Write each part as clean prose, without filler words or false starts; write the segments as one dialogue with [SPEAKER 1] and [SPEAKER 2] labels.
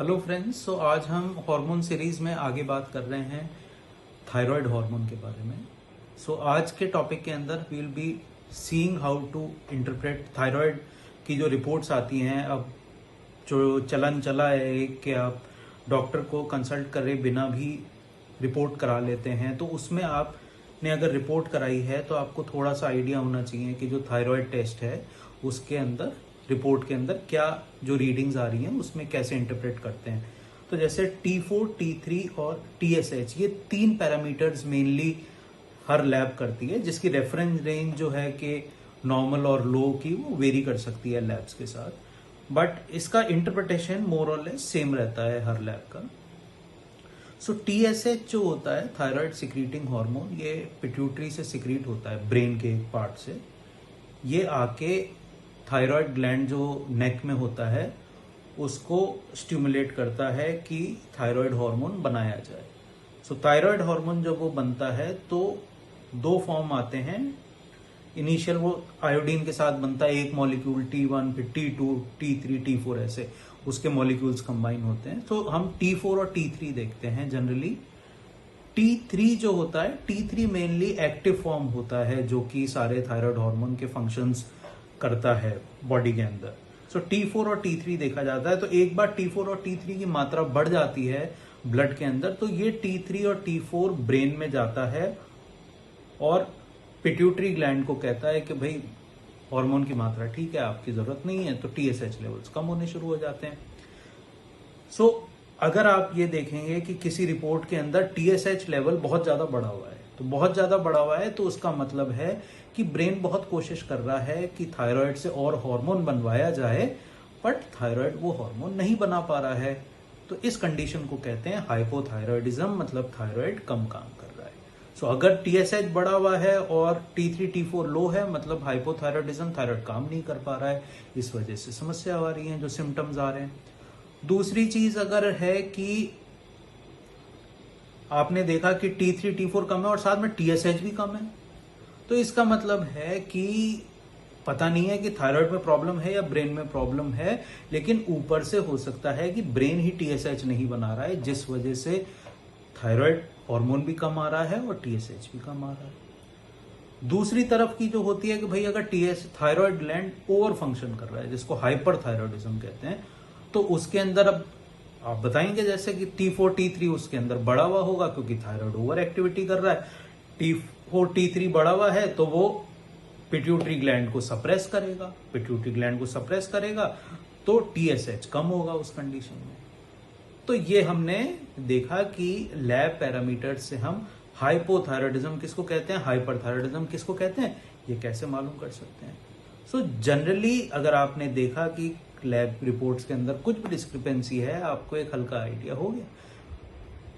[SPEAKER 1] Hello friends, सो आज हम hormone series में आगे बात कर रहे हैं थायराइड हार्मोन के बारे में। सो आज के टॉपिक के अंदर we will be seeing how to interpret thyroid की जो रिपोर्ट्स आती हैं। अब जो चलन चला है कि आप डॉक्टर को कंसल्ट करे बिना भी रिपोर्ट करा लेते हैं, तो उसमें आपने अगर रिपोर्ट कराई है तो आपको थोड़ा सा आइडिया होना चाहिए कि जो थायराइड टेस्ट है उसके अंदर रिपोर्ट के अंदर क्या जो रीडिंग्स आ रही हैं उसमें कैसे इंटरप्रेट करते हैं। तो जैसे T4, T3 और TSH, ये तीन पैरामीटर्स मेनली हर लैब करती है, जिसकी रेफरेंस रेंज जो है कि नॉर्मल और लो की वो वेरी कर सकती है लैब्स के साथ, बट इसका इंटरप्रिटेशन मोर और लेस सेम रहता है हर लैब का। सो TSH जो होता है थायराइड सिक्रीटिंग हार्मोन, ये पिट्यूटरी से सिक्रीट होता है ब्रेन के एक पार्ट से। ये आके थायराइड ग्लैंड जो नेक में होता है उसको स्टिमुलेट करता है कि थायराइड हार्मोन बनाया जाए। सो थायराइड हार्मोन जब वो बनता है तो दो फॉर्म आते हैं। इनिशियल वो आयोडीन के साथ बनता है, एक मॉलिक्यूल T1, फिर T2, T3, T4 ऐसे उसके मॉलिक्यूल्स कंबाइन होते हैं। तो हम T4 और T3 देखते हैं जनरली। T3 जो होता है, T3 मेनली एक्टिव फॉर्म होता है जो कि सारे थायराइड हार्मोन के फंक्शंस करता है बॉडी के अंदर। सो T4 और T3 देखा जाता है। तो एक बार T4 और T3 की मात्रा बढ़ जाती है ब्लड के अंदर तो ये T3 और T4 ब्रेन में जाता है और पिट्यूटरी ग्लैंड को कहता है कि भाई हार्मोन की मात्रा ठीक है, आपकी जरूरत नहीं है, तो TSH लेवल्स कम होने शुरू हो जाते हैं। सो अगर आप ये देखेंगे कि किसी रिपोर्ट के अंदर TSH लेवल बहुत ज्यादा बढ़ा हुआ है, तो बहुत ज्यादा बढ़ा हुआ है तो उसका मतलब है कि ब्रेन बहुत कोशिश कर रहा है कि थायराइड से और हार्मोन बनवाया जाए, बट थायराइड वो हार्मोन नहीं बना पा रहा है। तो इस कंडीशन को कहते हैं हाइपोथायराइडिज्म, मतलब थायराइड कम काम कर रहा है। सो अगर TSH बढ़ा हुआ है और T3, T4 लो है, मतलब हाइपोथायराइडिज्म, थायराइड काम नहीं कर पा रहा है, इस वजह से समस्या आ रही है, जो सिम्टम्स आ रहे हैं। दूसरी चीज अगर है कि आपने देखा कि T3, T4 कम है और साथ में TSH भी कम है, तो इसका मतलब है कि पता नहीं है कि थायराइड में प्रॉब्लम है या ब्रेन में प्रॉब्लम है, लेकिन ऊपर से हो सकता है कि ब्रेन ही TSH नहीं बना रहा है, जिस वजह से थायराइड हार्मोन भी कम आ रहा है और TSH भी कम आ रहा है। दूसरी तरफ की जो होती है कि भाई अगर थायराइड ग्लैंड ओवर फंक्शन कर रहा है, जिसको हाइपर थायराइडिज्म कहते हैं, तो उसके अंदर अब आप बताएंगे जैसे कि T4, T3 उसके अंदर बढ़ा हुआ होगा क्योंकि थायराइड ओवर एक्टिविटी कर रहा है। T4, T3 बढ़ा हुआ है तो वो पिट्यूटरी ग्लैंड को सप्रेस करेगा, पिट्यूटरी ग्लैंड को सप्रेस करेगा तो TSH कम होगा उस कंडीशन में। तो ये हमने देखा कि लैब पैरामीटर से हम हाइपोथायराइडिज्म किसको कहते हैं, हाइपरथायराइडिज्म किसको कहते हैं, ये कैसे मालूम कर सकते हैं। सो जनरली अगर आपने देखा कि लैब रिपोर्ट्स के अंदर कुछ भी डिस्क्रिपेंसी है, आपको एक हल्का आइडिया हो गया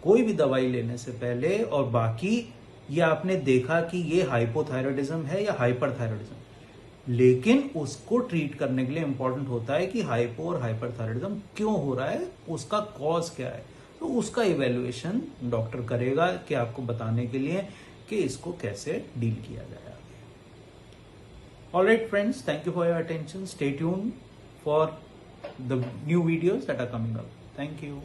[SPEAKER 1] कोई भी दवाई लेने से पहले। और बाकी ये आपने देखा कि ये हाइपोथायराइडिज्म है या हाइपरथायराइडिज्म, लेकिन उसको ट्रीट करने के लिए इंपॉर्टेंट होता है कि हाइपो और हाइपरथायराइडिज्म क्यों हो रहा है, उसका कॉज क्या है। तो उसका इवेल्युएशन डॉक्टर करेगा कि आपको बताने के लिए कि इसको कैसे डील किया जाए। Alright friends, thank you for your attention. Stay tuned for the new videos that are coming up. Thank you.